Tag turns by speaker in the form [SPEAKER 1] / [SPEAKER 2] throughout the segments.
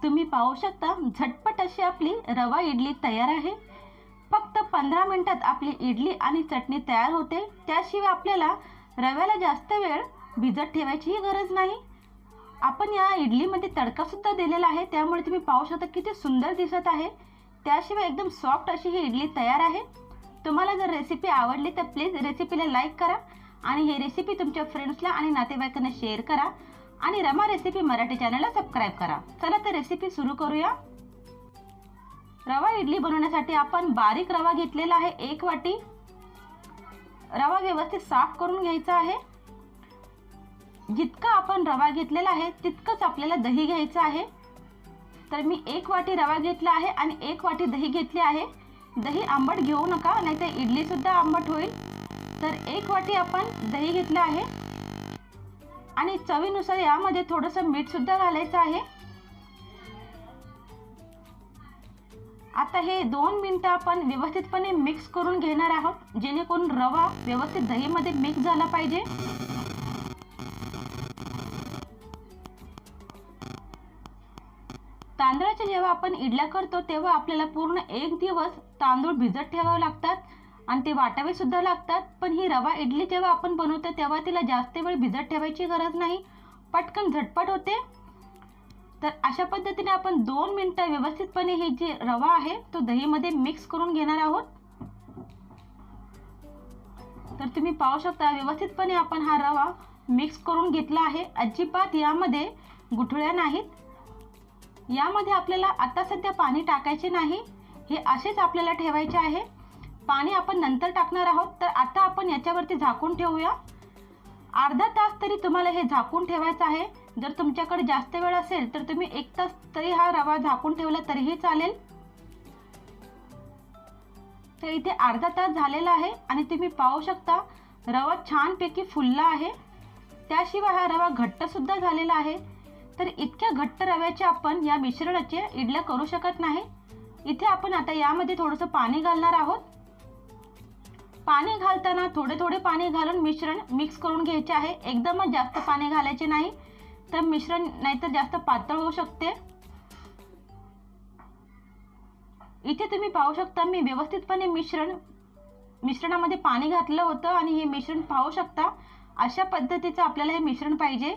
[SPEAKER 1] तुम्ही पाहू शकता झटपट अशी आपली रवा इडली तयार आहे। फक्त 15 मिनिटात आपली इडली आणि चटणी तयार होते। त्याशिवाय आपल्याला रव्याला जास्त वेळ भिजत ठेवायचीही गरज नाही। आपण या इडलीमध्ये तडका सुद्धा दिलेला आहे, त्यामुळे तुम्ही पाहू शकता किती सुंदर दिसत आहे। त्याशिवाय एकदम सॉफ्ट अशी ही इडली तयार आहे। तुम्हाला जर रेसिपी आवडली तर प्लीज रेसिपीला लाईक करा आणि ही रेसिपी तुमच्या फ्रेंड्सला आणि नातेवाईकांना शेअर करा आणि रमा रेसिपी मराठी चॅनलला सबस्क्राइब करा। चला तर रेसिपी सुरू करूया। रवा इडली बनवण्यासाठी आपण बारीक रवा घेतलेला आहे 1 वाटी। रवा व्यवस्थित साफ करून घ्यायचा आहे। जितका आपण रवा घेतलेला आहे तितकंच आपल्याला दही घ्यायचं आहे। तर मी 1 वाटी रवा घेतला आहे आणि 1 वाटी दही घेतली आहे। दही आंबट घेऊ नका, नाहीतर इडली सुद्धा आंबट होईल। तर 1 वाटी आपण दही घेतलं आहे आणि चवीनुसार यामध्ये थोडंसं मीठ सुद्धा घालायचं आहे। आता हे 2 मिनिटं आपण व्यवस्थितपणे मिक्स करून घेणार आहोत, जेणेकरून रवा व्यवस्थित दहीमध्ये मिक्स झाला पाहिजे। तांदळाच्या जेव्हा आपण इडल्या करतो तेव्हा आपल्याला पूर्ण 1 दिवस तांदूळ भिजत ठेवावे लागतात आणि ते वाटावे सुद्धा लागतात। पण ही रवा इडली जेव्हा आपण बनवतो तेव्हा तिला जास्त वेळ भिजत ठेवायची गरज नाही, पटकन झटपट होते। तर अशा पद्धतीने आपण 2 मिनिटं व्यवस्थितपणे ही जी रवा आहे तो दहीमध्ये मिक्स करून घेणार आहोत। तर तुम्ही पाहू शकता व्यवस्थितपणे आपण हा रवा मिक्स करून घेतला आहे। अजिबात यामध्ये गुठळ्या नाहीत। यामध्ये आपल्याला आता सध्या पाणी टाकायचे नाही, हे असेच आपल्याला ठेवायचे आहे। पाणी आपण नंतर टाकणार आहोत। तर आता आपण याच्यावरती झाकून ठेवूया। अर्धा तास तरी तुम्हाला हे झाकून ठेवायचं आहे। जर तुमच्याकडे जास्त वेळ असेल तर तुम्ही 1 तास तरी हा रवा झाकून ठेवला तरीही चालेल। तर इथे अर्धा तास झालेला आहे आणि तुम्ही पाहू शकता रवा छानपैकी फुलला आहे। त्याशिवाय हा रवा घट्ट सुद्धा झालेला आहे। तर इतक्या घट्ट रव्याचे आपण या मिश्रणाचे इडल्या करू शकत नाही। इथे आपण आता यामध्ये थोडंसं पाणी घालणार आहोत। पाणी घालताना थोडे थोडे पाणी घालून मिश्रण मिक्स करून घ्यायचे आहे। एकदमच जास्त पाणी घालायचे नाही, तर मिश्रण नाहीतर जास्त पातळ होऊ शकते। इथे तुम्ही पाहू शकता मी व्यवस्थितपणे मिश्रणामध्ये पाणी घातलं होतं आणि हे मिश्रण पाहू शकता अशा पद्धतीचं आपल्याला हे मिश्रण पाहिजे।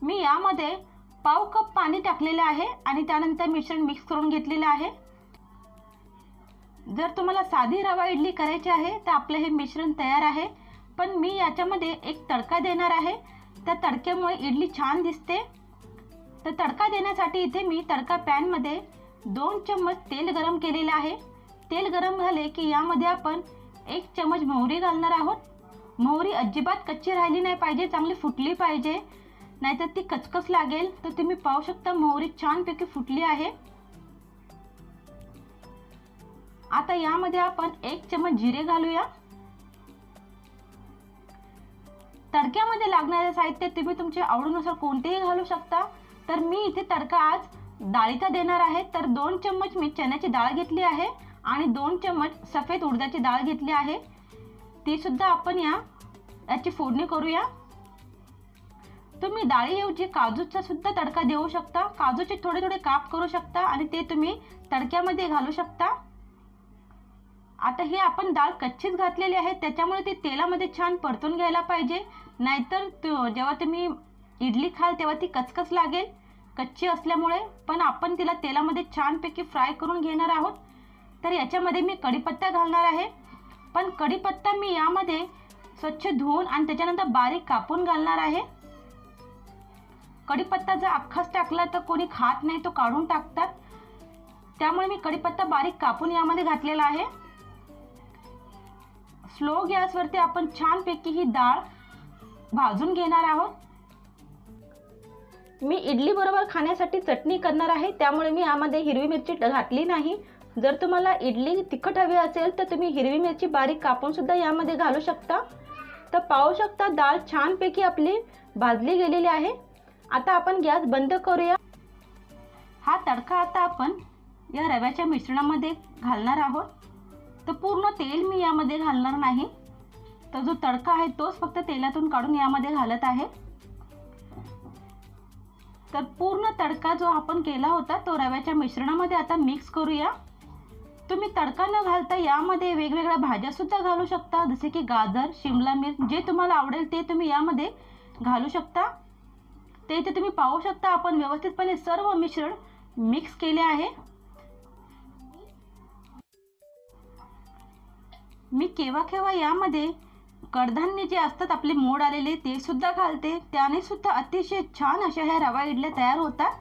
[SPEAKER 1] मी यामध्ये पाव कप पाणी टाकलेलं आहे आणि त्यानंतर मिश्रण मिक्स करून घेतलेलं आहे। जर तुम्हाला साधी रवा इडली करायची आहे तर आपलं हे मिश्रण तयार आहे, पण मी याच्यामध्ये एक तडका देणार आहे। त्या तडक्यामुळे इडली छान दिसते। तर तडका देण्यासाठी इथे मी तडका पॅनमध्ये 2 चम्मच तेल गरम केलेलं आहे। तेल गरम झाले की यामध्ये आपण 1 चम्मच मोहरी घालणार आहोत। मोहरी अजिबात कच्ची राहिली नाही पाहिजे, चांगली फुटली पाहिजे, नाहीतर ती कचकच लागेल। तर तुम्ही पाहू शकता मोहरी छानपैकी फुटली आहे। आता यामध्ये आपण 1 चम्मच जिरे घालूया। तडक्यामध्ये लागणारे साहित्य तुम्ही तुमच्या आवडीनुसार कोणतेही घालू शकता। तर मी इथे तडका आज डाळीचा देणार आहे। तर 2 चम्मच मी चण्याची डाळ घेतली आहे आणि 2 चम्मच सफेद उडदाची डाळ घेतली आहे, ती सुद्धा आपण याची फोडणी करूया। तुम्ही डाळीऐवजी काजूचा सुद्धा तडका देऊ शकता। काजूचे थोडे थोडे काप करू शकता आणि ते तुम्ही तडक्यामध्ये घालू शकता। आता ही आपण डाळ कच्चीच घातलेली आहे, त्याच्यामुळे ती तेलामध्ये छान परतून घ्यायला पाहिजे, नाहीतर जेव्हा तुम्ही इडली खाल तेव्हा ती कचकच लागेल कच्ची असल्यामुळे। पण आपण तिला तेलामध्ये छानपैकी फ्राय करून घेणार आहोत। तर याच्यामध्ये मी कढीपत्ता घालणार आहे, पण कढीपत्ता मी यामध्ये स्वच्छ धुवून आणि त्याच्यानंतर बारीक कापून घालणार आहे। कढीपत्ता जर अख्खाच टाकला तर कोणी खात नाही, तो काढून टाकतात, त्यामुळे मी कढीपत्ता बारीक कापून यामध्ये घातलेला आहे। स्लो गॅसवरती आपण छानपैकी ही डाळ भाजून घेणार आहोत। मी इडली बरोबर खाण्यासाठी चटणी करणार आहे, त्यामुळे मी यामध्ये हिरवी मिरची घातली नाही। जर तुम्हाला इडली तिखट हवी असेल तर तुम्ही हिरवी मिरची बारीक कापून सुद्धा यामध्ये घालू शकता। तर पाहू शकता डाळ छानपैकी आपली भाजली गेलेली आहे। आता आपण गॅस बंद करूया। हा तडका आता आपण या रव्याच्या मिश्रणामध्ये घालणार आहोत। तर पूर्ण तेल मी यामध्ये घालणार नाही, तर जो तडका आहे तोच फक्त तेलातून काढून यामध्ये घालत आहे। तर पूर्ण तडका जो आपण केला होता तो रव्याच्या मिश्रणामध्ये आता मिक्स करूया। तुम्ही तडका न घालता यामध्ये वेगवेगळ्या भाज्या सुद्धा घालू शकता, जसे की गाजर, शिमला मिर्च, जे तुम्हाला आवडेल ते तुम्ही यामध्ये घालू शकता। ते इथे तुम्ही पाहू शकता आपण व्यवस्थितपणे सर्व मिश्रण मिक्स केले आहे। मी केव्हा यामध्ये कडधान्य जे असतात आपले मोड आलेले ते सुद्धा घालते, त्याने सुद्धा अतिशय छान अशा ह्या रवा इडल्या तयार होतात।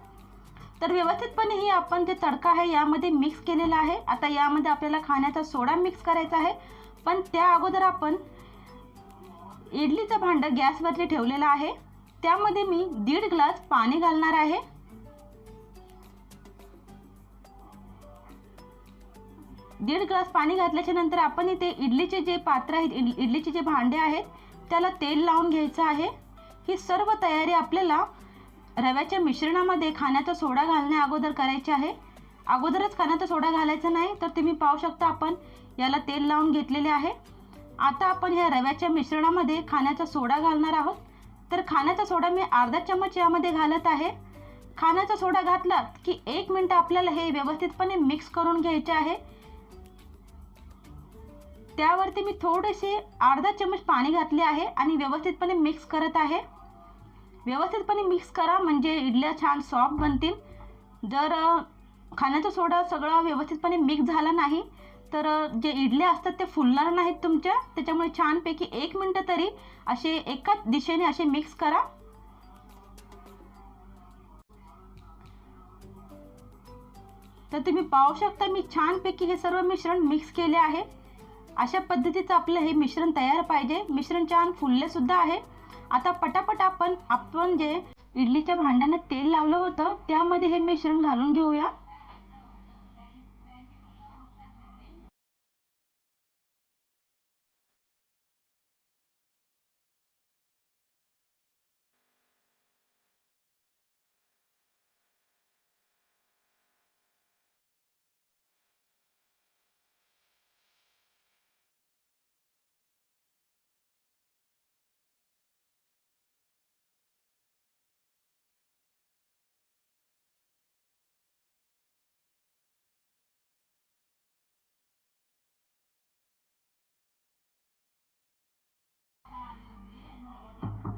[SPEAKER 1] तर व्यवस्थितपणे ही आपण जे तडका आहे यामध्ये मिक्स केलेला आहे। आता यामध्ये आपल्याला खाण्याचा सोडा मिक्स करायचा आहे, पण त्या अगोदर आपण इडलीचं भांडं गॅसवरती ठेवलेलं आहे, त्यामध्ये मी 1.5 ग्लास पाणी घालणार आहे। दीड ग्लास पाणी घातल्याच्या नंतर आपण इथे इडलीचे जे पात्र आहेत, इडलीचे जे भांडे आहेत त्याला तेल लावून घ्यायचं आहे। ही सर्व तयारी आपल्याला रव्याच्या मिश्रणामध्ये खाण्याचा सोडा घालण्या अगोदर करायची आहे। अगोदरच खाण्याचा सोडा घालायचा नाही, तर तुम्ही पाहू शकता आपण याला तेल लावून घेतलेले आहे। आता आपण ह्या रव्याच्या मिश्रणामध्ये खाण्याचा सोडा घालणार आहोत। तर खाण्याचा सोडा मी अर्धा चम्मच यामध्ये घालत आहे। खाण्याचा सोडा घातला की 1 मिनिट आपल्याला हे व्यवस्थितपणे मिक्स करून घ्यायचे आहे। त्यावरती मी थोडेसे अर्धा चम्मच पाणी घातले आहे आणि व्यवस्थितपणे मिक्स करत आहे। व्यवस्थितपणे मिक्स करा म्हणजे इडल्या छान सॉफ्ट बनतील। जर खाण्याचा सोडा सगळा व्यवस्थितपणे मिक्स झाला नाही तर जे इडल्या असतात ते फुलणार नाहीत तुमच्या, त्याच्यामुळे छानपैकी 1 मिनिट तरी असे एकाच दिशेने असे मिक्स करा। तर तुम्ही पाहू शकता मी छानपैकी हे सर्व मिश्रण मिक्स केले आहे। अशा पद्धतीचं आपलं हे मिश्रण तयार पाहिजे। मिश्रण छान फुलले सुद्धा आहे। आता पटापट आपण जे इडलीच्या भांड्याने तेल लावलं होतं त्यामध्ये हे मिश्रण घालून घेऊया।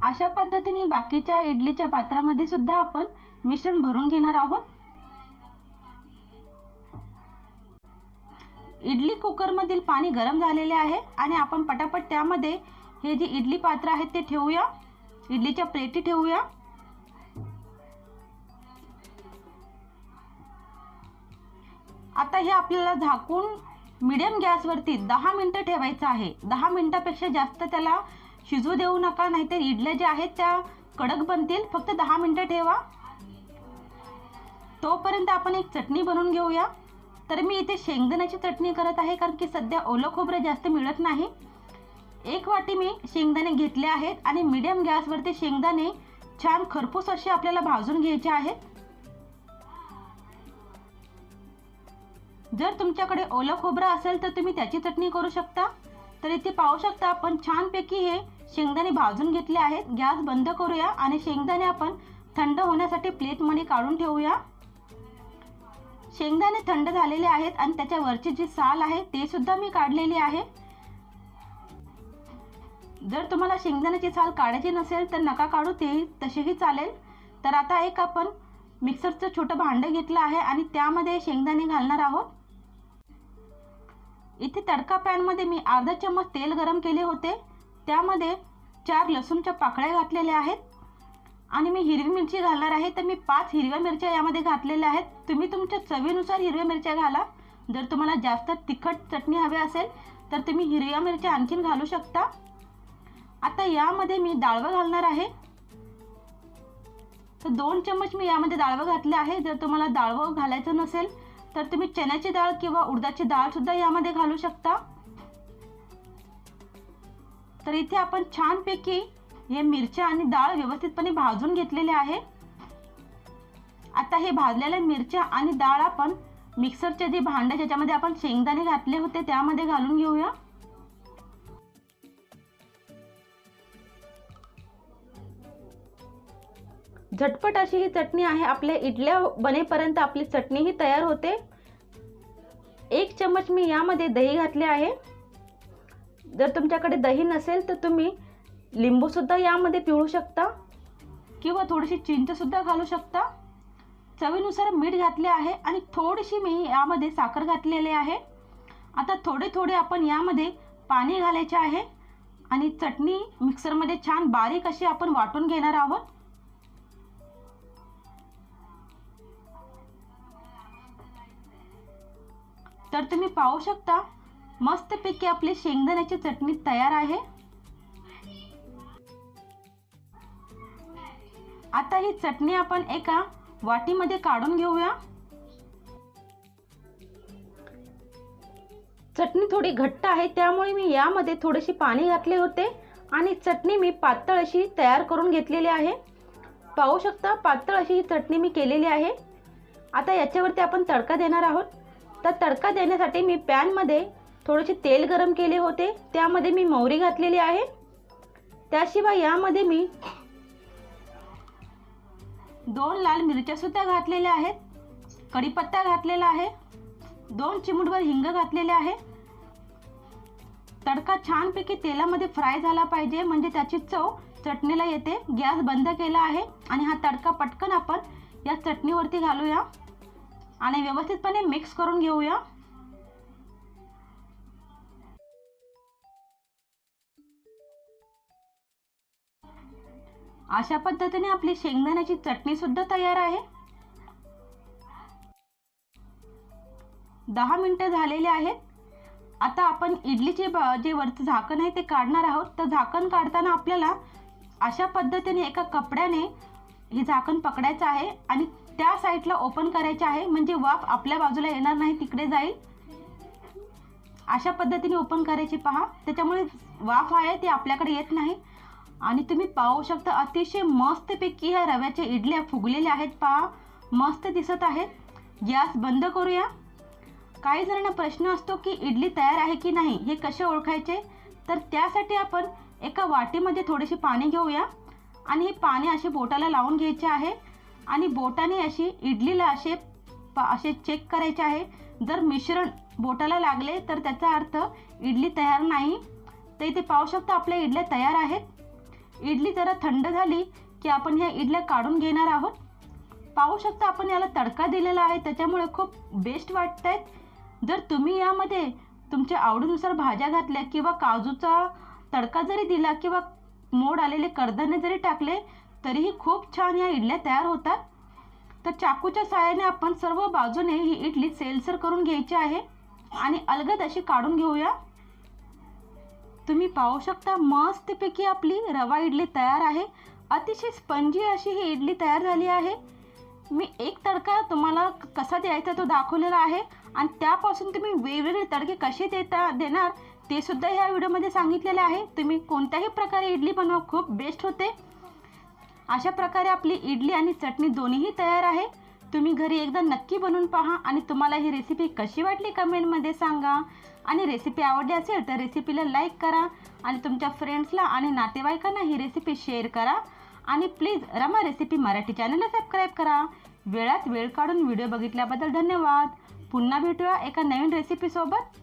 [SPEAKER 1] अशा पद्धतीने बाकीच्या इडलीच्या पात्रामध्ये सुद्धा आपण मिश्रण भरून घेणार आहोत। इडली कुकर मधील पाणी गरम झालेले आहे आणि आपण पटापट त्यामध्ये हे जे इडली पात्र आहेत ते ठेवूया, इडलीच्या प्लेटी ठेवूया। आता हे आपल्याला झाकून मीडियम गॅसवरती 10 मिनिटं ठेवायचं आहे। 10 मिनिटापेक्षा जास्त त्याला शिजू देऊ नका, नाहीतर इडल्या ज्या आहेत त्या कडक बनतील। फक्त 10 मिनिटं ठेवा। तोपर्यंत आपण एक चटणी बनवून घेऊया। तर मी इथे शेंगदाण्याची चटणी करत आहे, कारण की सध्या ओलं खोबरं जास्त मिळत नाही। 1 वाटी मी शेंगदाणे घेतले आहेत आणि मीडियम गॅसवरती शेंगदाणे छान खरपूस असे आपल्याला भाजून घ्यायचे आहेत। जर तुमच्याकडे ओलं खोबरं असेल तर तुम्ही त्याची चटणी करू शकता। तर इथे पाहू शकता आपण छानपैकी हे शेंगदाणे भाजून घेतले आहेत। गॅस बंद करूया आणि शेंगदाणे आपण थंड होण्यासाठी प्लेटमध्ये काढून ठेवूया। शेंगदाणे थंड झालेले आहेत आणि त्याच्यावरची जी साल आहे ते सुद्धा मी काढलेली आहे। जर तुम्हाला शेंगदाण्याची साल काढायची नसेल तर नका काढू, ते तसेही चालेल। तर आता एक आपण मिक्सरचं छोटं भांडं घेतलं आहे आणि त्यामध्ये शेंगदाणे घालणार आहोत। इथे तडका पॅनमध्ये मी अर्धा चम्मच तेल गरम केले होते, त्यामध्ये 4 लसूणच्या पाकळ्या घातलेल्या आहेत आणि मी हिरवी मिरची घालणार आहे। तर मी 5 हिरव्या मिरच्या यामध्ये घातलेल्या आहेत। तुम्ही तुमच्या चवीनुसार हिरव्या मिरच्या घाला। जर तुम्हाला जास्त तिखट चटणी हवी असेल तर तुम्ही हिरव्या मिरच्या आणखीन घालू शकता। आता यामध्ये मी डाळवं घालणार आहे। तर 2 चम्मच मी यामध्ये डाळवं घातले आहे। जर तुम्हाला डाळवं घालायचं नसेल तर तुम्ही चण्याची डाळ किंवा उडदाची डाळ सुद्धा यामध्ये घालू शकता। तर इथे आपण छानपैकी हे मिरच्या आणि डाळ व्यवस्थितपणे भाजून घेतलेले आहे। आता हे भाजलेल्या मिरच्या आणि डाळ आपण मिक्सरचे जे भांडे ज्याच्यामध्ये आपण शेंगदाणे घातले होते त्यामध्ये घालून घेऊया। झटपट अशी ही चटणी आहे. आपल्या इडल्या बनेपर्यंत आपली चटणी ही तयार होते. 1 चम्मच मी यामध्ये दही घातले आहे. जर तुमच्याकडे दही नसेल तर तुम्ही लिंबू सुद्धा यामध्ये पिळू शकता किंवा थोडीशी चिंच सुद्धा घालू शकता. चवीनुसार मीठ घातले आहे आणि थोडीशी मी यामध्ये साखर घातलेली आहे. आता थोडे थोडे आपण यामध्ये पाणी घालायचे आहे आणि चटणी मिक्सरमध्ये छान बारीक अशी आपण वाटून घेणार आहोत. तर तुम्ही पाहू शकता मस्तपैकी आपली शेंगदाण्याची चटणी तयार आहे. आता ही चटणी आपण एका वाटीमध्ये काढून घेऊया. चटणी थोडी घट्ट आहे त्यामुळे मी यामध्ये थोडेसे पाणी घातले होते आणि चटणी मी पातळ अशी तयार करून घेतलेली आहे. पाहू शकता पातळ अशी ही चटणी मी केलेली आहे. आता याच्यावरती आपण तडका देणार आहोत. तर तडका देण्यासाठी मी पॅनमध्ये थोडेसे तेल गरम केले होते. त्यामध्ये मी मोहरी घातलेली आहे. त्याशिवाय यामध्ये मी 2 लाल मिरच्या सुद्धा घातलेल्या आहेत. कढीपत्ता घातलेला आहे. 2 चिमूटभर हिंग घातलेले आहे. तडका छानपैकी तेलामध्ये फ्राय झाला पाहिजे म्हणजे त्याची चव चटणीला येते. गॅस बंद केला आहे आणि हा तडका पटकन आपण या चटणीवरती घालूया आणि व्यवस्थितपणे मिक्स करून घेऊया. अशा पद्धतीने आपली शेंगदाण्याची चटणी सुद्धा तयार आहे. 10 मिनिटे झालेले आहेत. आता आपण इडलीचे जे वरचं झाकण आहे ते काढणार आहोत. तर झाकण काढताना आपल्याला अशा पद्धतीने एका कपड्याने हे झाकण पकडायचं आहे आणि त्या साईडला ओपन करायचे आहे म्हणजे वाफ आपल्या बाजूला येणार नाही, तिकडे जाईल. अशा पद्धतीने ओपन करायची पहा, त्याच्यामुळे वाफ आहे ती आपल्याकडे येत नाही. आणि तुम्ही पाहू शकता अतिशय मस्तपैकी ह्या रव्याच्या इडल्या फुगलेल्या आहेत. पहा मस्त दिसत आहेत. गॅस बंद करूया. काही जणांना प्रश्न असतो की इडली तयार आहे की नाही, हे कसे ओळखायचे. तर त्यासाठी आपण एका वाटीमध्ये थोडेसे पाणी घेऊया आणि हे पाणी असे बोटाला लावून घ्यायचे आहे आणि बोटाने अशी इडलीला असे चेक करायचे आहे. जर मिश्रण बोटाला लागले तर त्याचा अर्थ इडली तयार नाही. तर इथे पाहू शकता आपल्या इडल्या तयार आहेत. इडली जरा थंड झाली की आपण ह्या इडल्या काढून घेणार आहोत. पाहू शकता आपण याला तडका दिलेला आहे त्याच्यामुळे खूप बेस्ट वाटत आहेत. जर तुम्ही यामध्ये तुमच्या आवडीनुसार भाज्या घातल्या किंवा काजूचा तडका जरी दिला किंवा मोड आलेले कडधान्य जरी टाकले तरीही खूप छान या इडल्या तयार होतात. तर चाकूच्या साहाय्याने आपण सर्व बाजूने ही इडली सेलसर करून घ्यायची आहे आणि अलगद अशी काढून घेऊया. तुम्ही पाहू शकता मस्तपैकी आपली रवा इडली तयार आहे. अतिशय स्पंजी अशी ही इडली तयार झाली आहे. मी एक तडका तुम्हाला कसा द्यायचा तो दाखवलेला आहे आणि त्यापासून तुम्ही वेगवेगळे तडके कसे देणार ते सुद्धा ह्या व्हिडिओमध्ये सांगितलेले आहे. तुम्ही कोणत्याही प्रकारे इडली बनवा, खूप बेस्ट होते. अशा प्रकारे आपली इडली आणि चटणी दोन्हीही तयार आहे. तुम्ही घरी एकदा नक्की बनवून पहा आणि तुम्हाला ही रेसिपी कशी वाटली कमेंटमध्ये सांगा. आणि रेसिपी आवडली असेल तर रेसिपीला लाईक करा आणि तुमच्या फ्रेंड्सला आणि नातेवाईकांना ही रेसिपी शेअर करा. आणि प्लीज रमा रेसिपी मराठी चॅनलला सबस्क्राईब करा. वेळात वेळ काढून व्हिडिओ बघितल्याबद्दल धन्यवाद. पुन्हा भेटूया एका नवीन रेसिपीसोबत.